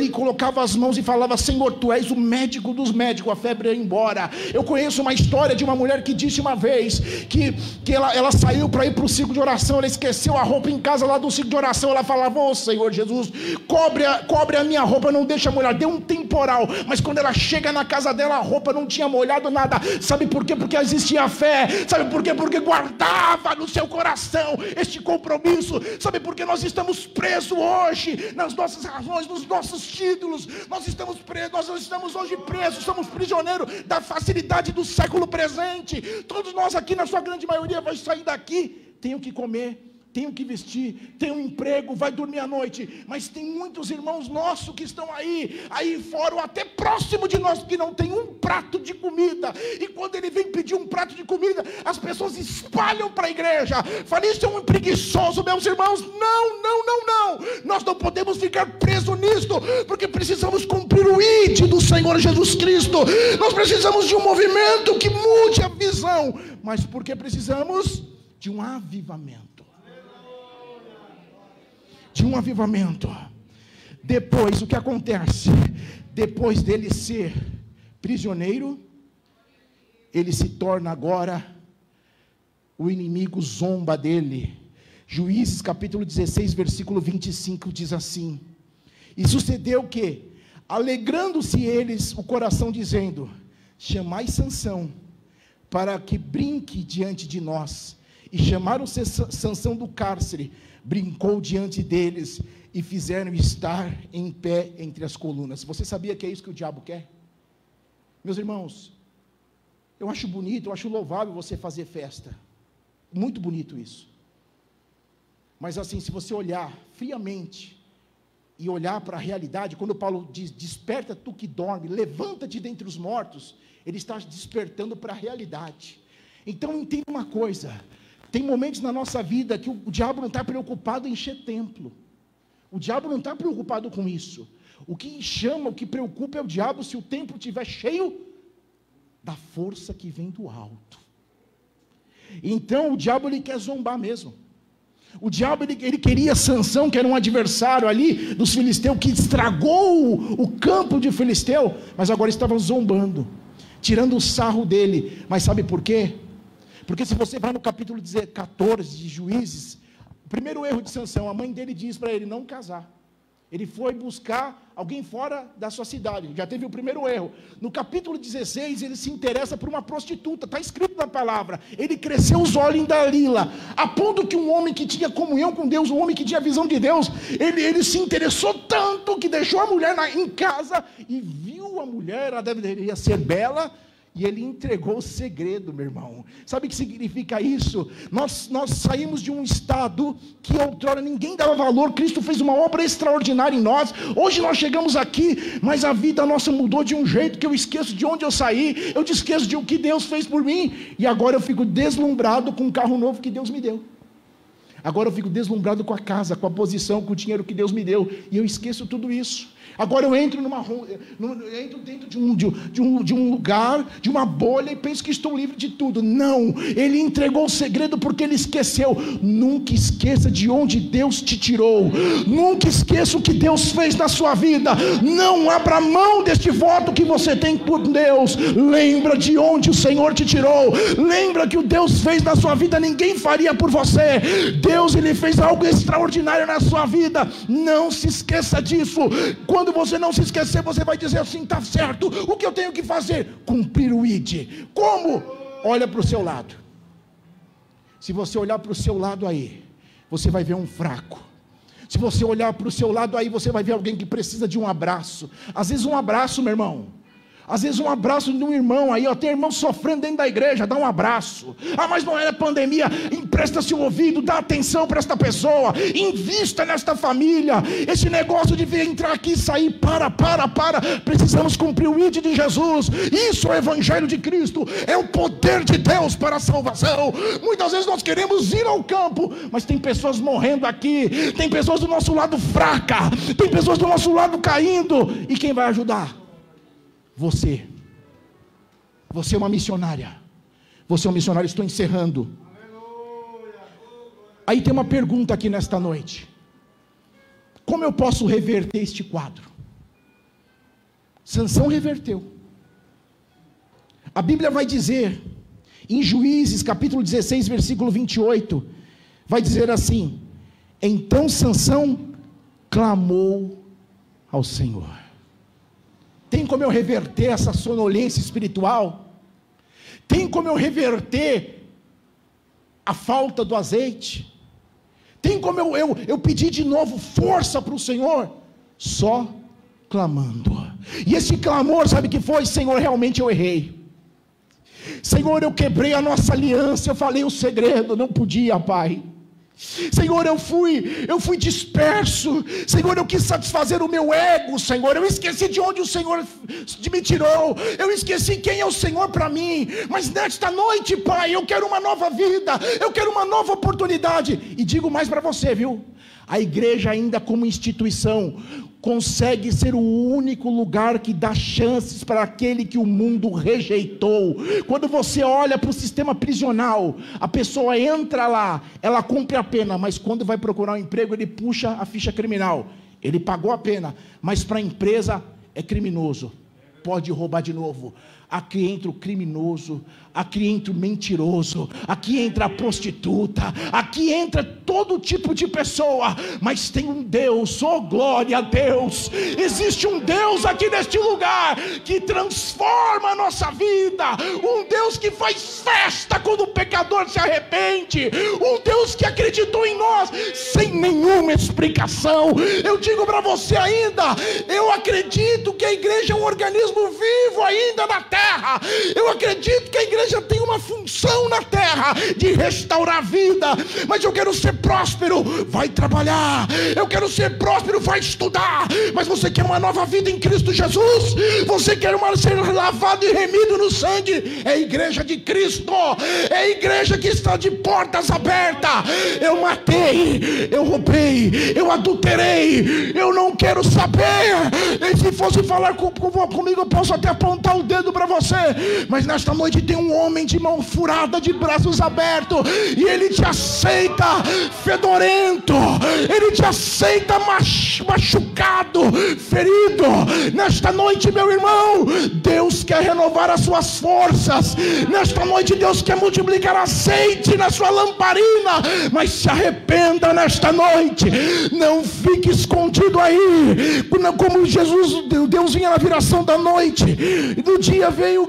colocava as mãos e falava, Senhor, tu és o médico dos médicos, a febre ia embora. Eu conheço uma história de uma mulher que disse uma vez, que ela saiu para ir para o círculo de oração, ela esqueceu a roupa em casa lá do círculo de oração, ela falava, Senhor Jesus, cobre a minha roupa, não deixa molhar, deu um temporal, mas quando ela chega na casa dela, a roupa não tinha molhado nada. Sabe por quê? Porque existia fé. Sabe por quê? Porque guardava no seu coração este compromisso. Sabe por que nós estamos presos hoje nas nossas razões, nos nossos títulos? Nós estamos hoje presos, somos prisioneiros da facilidade do século presente. Todos nós aqui, na sua grande maioria, vai sair daqui, tenho que comer, tenho que vestir, tenho um emprego, vai dormir à noite, mas tem muitos irmãos nossos que estão aí fora, ou até próximo de nós, que não tem um prato de comida, e quando ele vem pedir um prato de comida, as pessoas espalham para a igreja, falam, isso é um preguiçoso, meus irmãos. Não, nós não podemos ficar presos nisto, porque precisamos cumprir o ID do Senhor Jesus Cristo, nós precisamos de um movimento que mude a visão, mas porque precisamos de um avivamento. Depois, o que acontece? Depois dele ser prisioneiro, ele se torna agora, o inimigo zomba dele. Juízes capítulo 16, versículo 25 diz assim, e sucedeu que, alegrando-se eles o coração, dizendo, chamai Sansão, para que brinque diante de nós, e chamaram Sansão do cárcere, brincou diante deles, e fizeram estar em pé entre as colunas. Você sabia que é isso que o diabo quer? Meus irmãos, eu acho bonito, eu acho louvável você fazer festa, muito bonito isso, mas assim, se você olhar friamente, e olhar para a realidade, quando Paulo diz, desperta tu que dorme, levanta-te dentre os mortos, ele está despertando para a realidade. Então entenda uma coisa, tem momentos na nossa vida que o diabo não está preocupado em encher templo, o diabo não está preocupado com isso. O que chama, o que preocupa é o diabo se o templo estiver cheio da força que vem do alto. Então o diabo ele quer zombar mesmo. O diabo ele queria Sansão, que era um adversário ali dos filisteus, que estragou o campo de Filisteu, mas agora estava zombando, tirando o sarro dele. Mas sabe por quê? Porque se você vai no capítulo 14 de Juízes, o primeiro erro de Sansão, a mãe dele diz para ele não casar. Ele foi buscar alguém fora da sua cidade, já teve o primeiro erro. No capítulo 16, ele se interessa por uma prostituta, está escrito na palavra. Ele cresceu os olhos em Dalila, a ponto que um homem que tinha comunhão com Deus, um homem que tinha visão de Deus, ele se interessou tanto que deixou a mulher em casa e viu a mulher, ela deveria ser bela, e ele entregou o segredo, meu irmão. Sabe o que significa isso? Nós saímos de um estado que outrora ninguém dava valor. Cristo fez uma obra extraordinária em nós. Hoje nós chegamos aqui, mas a vida nossa mudou de um jeito que eu esqueço de onde eu saí, eu esqueço de o que Deus fez por mim, e agora eu fico deslumbrado com o carro novo que Deus me deu. Agora eu fico deslumbrado com a casa, com a posição, com o dinheiro que Deus me deu, e eu esqueço tudo isso. Agora eu entro dentro de um lugar, de uma bolha, e penso que estou livre de tudo. Não, ele entregou o segredo porque ele esqueceu. Nunca esqueça de onde Deus te tirou. Nunca esqueça o que Deus fez na sua vida. Não abra mão deste voto que você tem por Deus. Lembra de onde o Senhor te tirou. Lembra que o Deus fez na sua vida, ninguém faria por você. Deus, ele fez algo extraordinário na sua vida. Não se esqueça disso. Quando você não se esquecer, você vai dizer assim: está certo, o que eu tenho que fazer? Cumprir o ID. Como? Olha para o seu lado. Se você olhar para o seu lado aí, você vai ver um fraco. Se você olhar para o seu lado aí, você vai ver alguém que precisa de um abraço. Às vezes um abraço, meu irmão. Às vezes um abraço de um irmão aí, ó, tem irmão sofrendo dentro da igreja, dá um abraço. Ah, mas não era pandemia, empresta-se o ouvido, dá atenção para esta pessoa, invista nesta família. Esse negócio de vir entrar aqui e sair, para, precisamos cumprir o ID de Jesus. Isso é o evangelho de Cristo, é o poder de Deus para a salvação. Muitas vezes nós queremos ir ao campo, mas tem pessoas morrendo aqui, tem pessoas do nosso lado fraca, tem pessoas do nosso lado caindo, e quem vai ajudar? Você é uma missionária. Você é um missionário. Estou encerrando. Aí tem uma pergunta aqui nesta noite: como eu posso reverter este quadro? Sansão reverteu. A Bíblia vai dizer em Juízes capítulo 16 versículo 28, vai dizer assim: então Sansão clamou ao Senhor. Tem como eu reverter essa sonolência espiritual? Tem como eu reverter a falta do azeite? Tem como eu pedir de novo força para o Senhor? Só clamando. E esse clamor, sabe o que foi? Senhor, realmente eu errei. Senhor, eu quebrei a nossa aliança, eu falei o segredo, não podia, Pai. Senhor, eu fui disperso. Senhor, eu quis satisfazer o meu ego. Senhor, eu esqueci de onde o Senhor me tirou. Eu esqueci quem é o Senhor para mim. Mas nesta noite, Pai, eu quero uma nova vida, eu quero uma nova oportunidade. E digo mais para você, viu? A igreja ainda como instituição consegue ser o único lugar que dá chances para aquele que o mundo rejeitou. Quando você olha para o sistema prisional, a pessoa entra lá, ela cumpre a pena, mas quando vai procurar um emprego, ele puxa a ficha criminal. Ele pagou a pena, mas para a empresa é criminoso, pode roubar de novo. Aqui entra o criminoso, aqui entra o mentiroso, aqui entra a prostituta, aqui entra todo tipo de pessoa, mas tem um Deus, oh glória a Deus, existe um Deus aqui neste lugar, que transforma a nossa vida, um Deus que faz festa quando o pecador se arrepende, um Deus que acreditou em nós, sem nenhuma explicação. Eu digo para você ainda, eu acredito que a igreja é um organismo vivo ainda na terra. Eu acredito que a igreja tem uma função na terra de restaurar a vida, mas eu quero ser próspero, vai trabalhar. Eu quero ser próspero, vai estudar. Mas você quer uma nova vida em Cristo Jesus? Você quer ser lavado e remido no sangue? É a igreja de Cristo, é a igreja que está de portas abertas. Eu matei, eu roubei, eu adulterei, eu não quero saber. E se fosse falar comigo, eu posso até apontar o dedo para para você, mas nesta noite tem um homem de mão furada, de braços abertos, e ele te aceita fedorento, ele te aceita machucado, ferido. Nesta noite, meu irmão, Deus quer renovar as suas forças. Nesta noite Deus quer multiplicar azeite na sua lamparina. Mas se arrependa nesta noite, não fique escondido aí, como Deus vinha na viração da noite, e no dia veio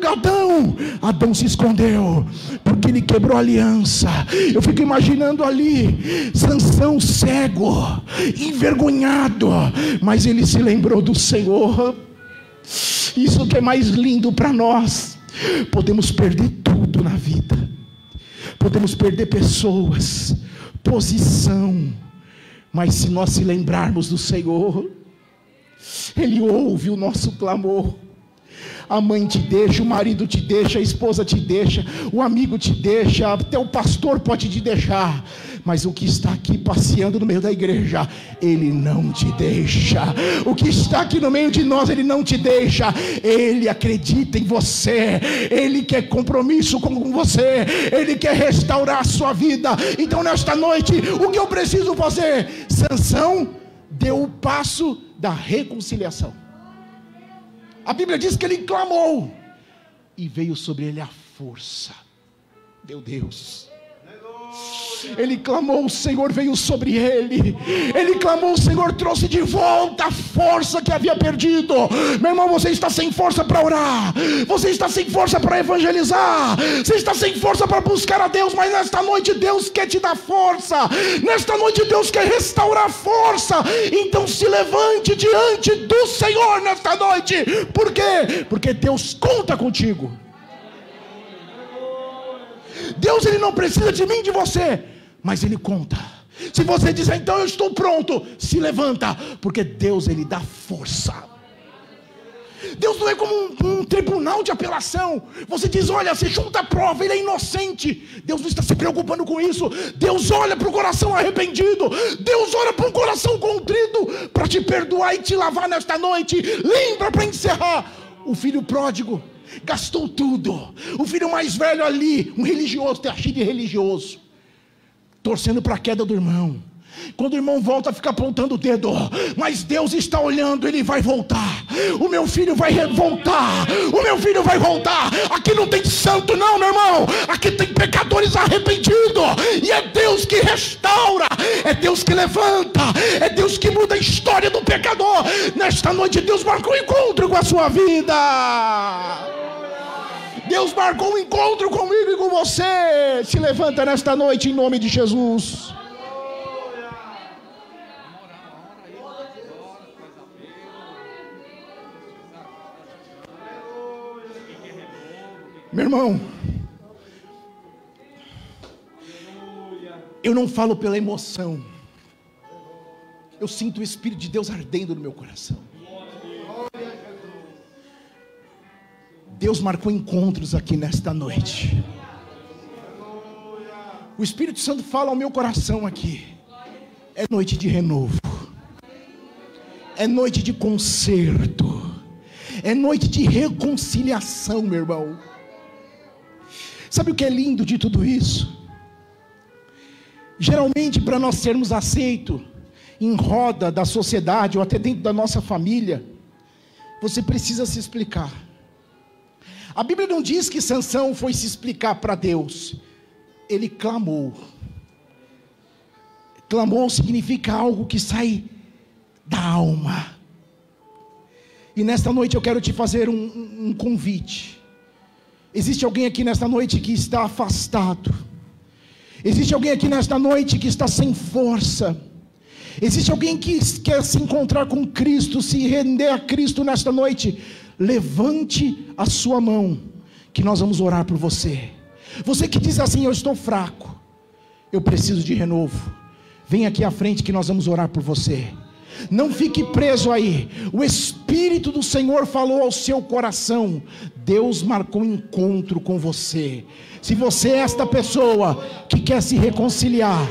Adão se escondeu, porque ele quebrou a aliança. Eu fico imaginando ali, Sansão cego, envergonhado, mas ele se lembrou do Senhor. Isso que é mais lindo para nós. Podemos perder tudo na vida, podemos perder pessoas, posição, mas se nós se lembrarmos do Senhor, Ele ouve o nosso clamor. A mãe te deixa, o marido te deixa, a esposa te deixa, o amigo te deixa, até o pastor pode te deixar, mas o que está aqui passeando no meio da igreja, ele não te deixa. O que está aqui no meio de nós, ele não te deixa. Ele acredita em você, ele quer compromisso com você, ele quer restaurar a sua vida. Então nesta noite, o que eu preciso fazer? Sansão deu o passo da reconciliação. A Bíblia diz que ele clamou e veio sobre ele a força. Meu Deus, ele clamou, o Senhor veio sobre ele. Ele clamou, o Senhor trouxe de volta a força que havia perdido. Meu irmão, você está sem força para orar, você está sem força para evangelizar, você está sem força para buscar a Deus, mas nesta noite Deus quer te dar força. Nesta noite Deus quer restaurar a força. Então se levante diante do Senhor nesta noite. Por quê? Porque Deus conta contigo. Deus, ele não precisa de mim, de você, mas ele conta. Se você dizer, então eu estou pronto, se levanta, porque Deus, ele dá força. Deus não é como um tribunal de apelação. Você diz, olha, você junta a prova, ele é inocente. Deus não está se preocupando com isso. Deus olha para o coração arrependido, Deus olha para um coração contrito, para te perdoar e te lavar nesta noite. Lembra, para encerrar, o filho pródigo gastou tudo. O filho mais velho ali, um religioso, cheio de religioso, torcendo para a queda do irmão. Quando o irmão volta, fica apontando o dedo, mas Deus está olhando, ele vai voltar. O meu filho vai voltar, o meu filho vai voltar. Aqui não tem santo não, meu irmão, aqui tem pecadores arrependidos, e é Deus que restaura, é Deus que levanta, é Deus que muda a história do pecador. Nesta noite Deus marcou um encontro com a sua vida. Deus marcou um encontro comigo e com você. Se levanta nesta noite em nome de Jesus. Meu irmão, eu não falo pela emoção, eu sinto o Espírito de Deus ardendo no meu coração. Deus marcou encontros aqui nesta noite. O Espírito Santo fala ao meu coração aqui. É noite de renovo, é noite de conserto, é noite de reconciliação, meu irmão. Sabe o que é lindo de tudo isso? Geralmente, para nós sermos aceitos em roda da sociedade ou até dentro da nossa família, você precisa se explicar. A Bíblia não diz que Sansão foi se explicar para Deus. Ele clamou. Clamou significa algo que sai da alma. E nesta noite eu quero te fazer um convite. Existe alguém aqui nesta noite que está afastado. Existe alguém aqui nesta noite que está sem força. Existe alguém que quer se encontrar com Cristo, se render a Cristo nesta noite. Levante a sua mão, que nós vamos orar por você. Você que diz assim, eu estou fraco, eu preciso de renovo, vem aqui à frente que nós vamos orar por você. Não fique preso aí. O Espírito do Senhor falou ao seu coração. Deus marcou um encontro com você. Se você é esta pessoa que quer se reconciliar,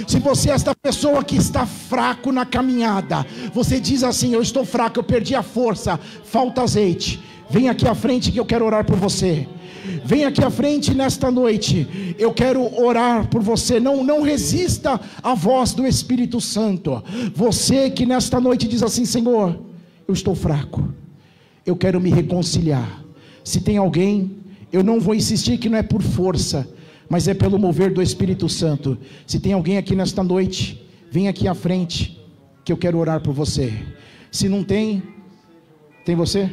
se você é esta pessoa que está fraco na caminhada, você diz assim, eu estou fraco, eu perdi a força, falta azeite, vem aqui à frente que eu quero orar por você. Vem aqui à frente nesta noite, eu quero orar por você. Não resista à voz do Espírito Santo. Você que nesta noite diz assim: Senhor, eu estou fraco, eu quero me reconciliar. Se tem alguém, eu não vou insistir que não é por força, mas é pelo mover do Espírito Santo. Se tem alguém aqui nesta noite, vem aqui à frente, que eu quero orar por você. Se não tem, tem você?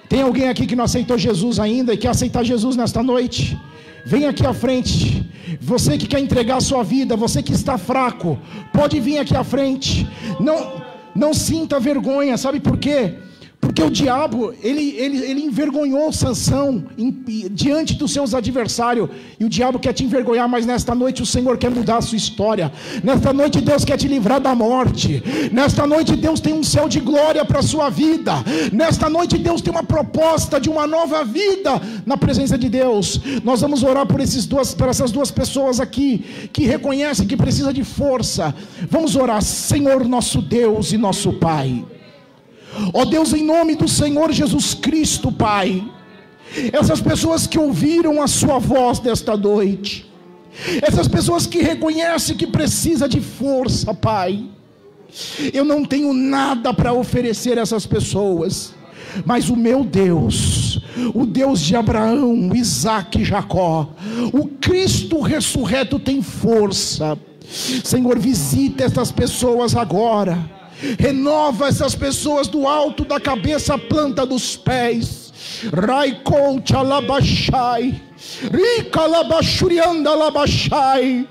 Tem alguém aqui que não aceitou Jesus ainda e quer aceitar Jesus nesta noite? Vem aqui à frente. Você que quer entregar a sua vida, você que está fraco, pode vir aqui à frente. Não sinta vergonha, sabe por quê? Porque o diabo, ele envergonhou Sansão diante dos seus adversários. E o diabo quer te envergonhar, mas nesta noite o Senhor quer mudar a sua história. Nesta noite Deus quer te livrar da morte. Nesta noite Deus tem um céu de glória para a sua vida. Nesta noite Deus tem uma proposta de uma nova vida na presença de Deus. Nós vamos orar por essas duas pessoas aqui, que reconhecem que precisa de força. Vamos orar. Senhor nosso Deus e nosso Pai, ó Deus, em nome do Senhor Jesus Cristo, Pai, essas pessoas que ouviram a sua voz desta noite, essas pessoas que reconhecem que precisa de força, Pai, eu não tenho nada para oferecer a essas pessoas, mas o meu Deus, o Deus de Abraão, Isaque e Jacó, o Cristo ressurreto tem força. Senhor, visita essas pessoas agora. Renova essas pessoas do alto da cabeça à planta dos pés. Raikol Chalabashai, Rikalabashurianda Labashai.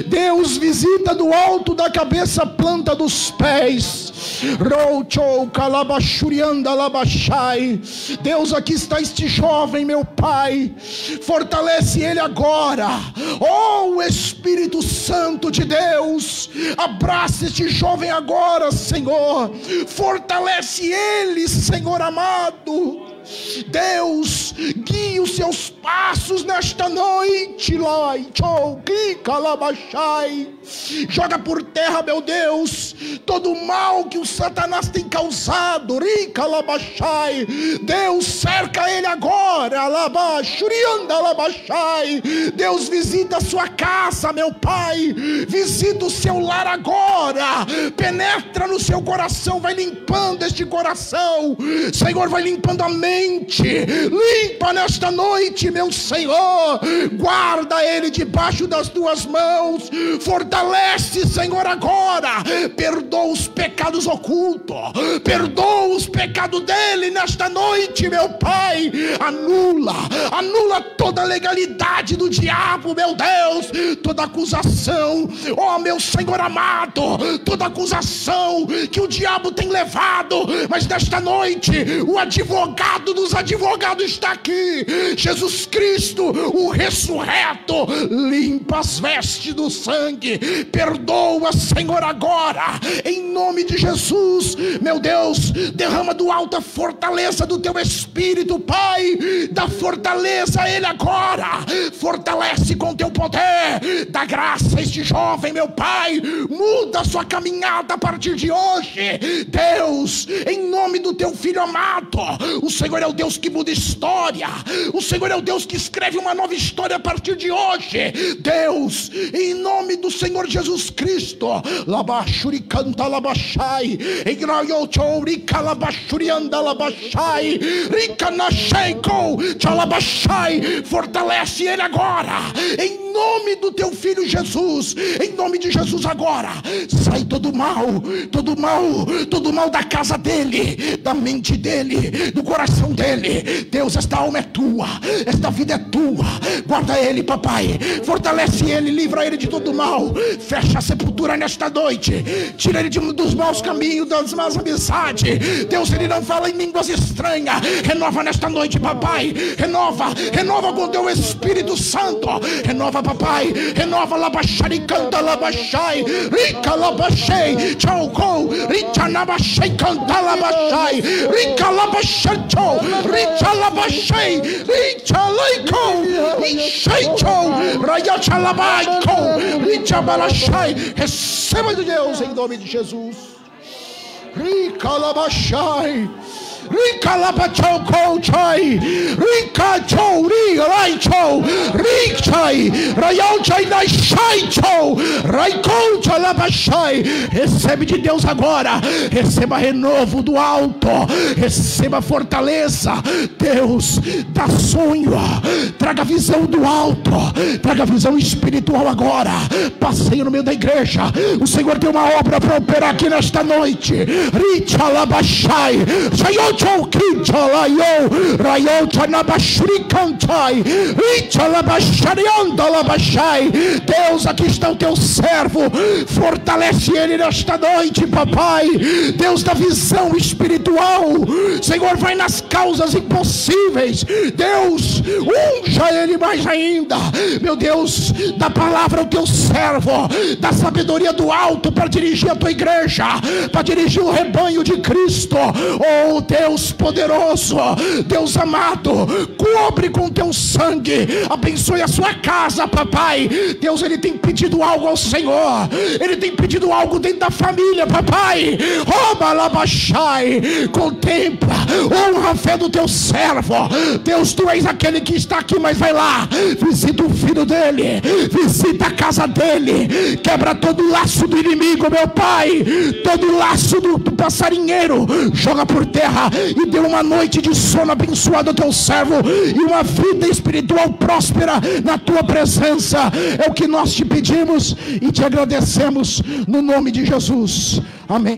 Deus, visita do alto da cabeça à planta dos pés. Rouchou Kalabashurianda Labashai. Deus, aqui está este jovem, meu Pai. Fortalece ele agora. Oh, Espírito Santo de Deus, abraça este jovem agora, Senhor. Fortalece ele, Senhor amado. Deus, guie os seus passos nesta noite. Joga por terra, meu Deus, todo o mal que o Satanás tem causado. Deus, cerca ele agora. Deus, visita a sua casa, meu Pai. Visita o seu lar agora. Penetra no seu coração, vai limpando este coração. Senhor, vai limpando a mente. Limpa nesta noite, meu Senhor. Guarda ele debaixo das tuas mãos. Fortalece, Senhor, agora. Perdoa os pecados ocultos. Perdoa os pecados dele nesta noite, meu Pai. Anula toda a legalidade do diabo, meu Deus. Toda acusação, ó meu Senhor amado, toda acusação que o diabo tem levado. Mas nesta noite o advogado dos advogados está aqui, Jesus Cristo, o ressurreto. Limpa as vestes do sangue. Perdoa, Senhor, agora, em nome de Jesus. Meu Deus, derrama do alto a fortaleza do teu Espírito, Pai. Dá fortaleza a ele agora. Fortalece com teu poder. Dá graça a este jovem, meu Pai. Muda a sua caminhada a partir de hoje, Deus, em nome do teu Filho amado. O Senhor é o Deus que muda história. O Senhor é o Deus que escreve uma nova história a partir de hoje, Deus, em nome do Senhor Jesus Cristo. Labashuri canta labashai, igrayochori calabashurianda labashai, ricanasheiko chalabashai. Fortalece ele agora, em nome do teu Filho Jesus, em nome de Jesus agora. Sai todo mal, todo mal, todo mal da casa dele, da mente dele, do coração dele. Deus, esta alma é tua, esta vida é tua. Guarda ele, papai. Fortalece ele, livra ele de todo mal. Fecha a sepultura nesta noite. Tira ele dos maus caminhos, das más amizades. Deus, ele não fala em línguas estranhas. Renova nesta noite, papai. Renova com teu Espírito Santo. Renova, papai. Renova, labachari, canta, labachai. Rica, labachei, tchaucou. Richa, labachei, canta, labachai. Rica, labachei, tchau. Richa, labachei. Richa, laicou. Richeichou. Rayacha, labaicou. Richa, balachai. Receba de Deus em nome de Jesus. Rica, labachai. Ricalabachou, Colchai, Ricachou, Ricachou, Richai, Rayonchai, Naishaichou, Raicolcha, Labachai. Recebe de Deus agora, receba renovo do alto, receba fortaleza. Deus dá sonho, traga visão do alto, traga visão espiritual agora. Passeio no meio da igreja. O Senhor tem uma obra para operar aqui nesta noite. Richalabachai, Sayonchou, Kichalayo, Rayoncha, Nabashrikanchai, Richalabachariandalabachai. Deus, aqui está o teu servo, fortalece ele nesta noite, papai. Deus da visão espiritual, Senhor, vai nas causas impossíveis. Deus, unja ele mais ainda, meu Deus, da palavra ao teu servo, da sabedoria do alto para dirigir a tua igreja, para dirigir o rebanho de Cristo. Oh Deus poderoso, Deus amado, cobre com teu sangue, abençoe a sua casa, papai. Deus, ele tem pedido algo ao Senhor, ele tem pedido algo dentro da família, papai. Contempla, honra a fé do teu servo. Deus, tu és aquele que está aqui, mas vai lá, visita o filho dele, visita a casa dele, quebra todo o laço do inimigo, meu pai, todo o laço do passarinheiro, joga por terra e dê uma noite de sono abençoado ao teu servo e uma vida espiritual próspera na tua presença. É o que nós te pedimos e te agradecemos no nome de Jesus. Amém.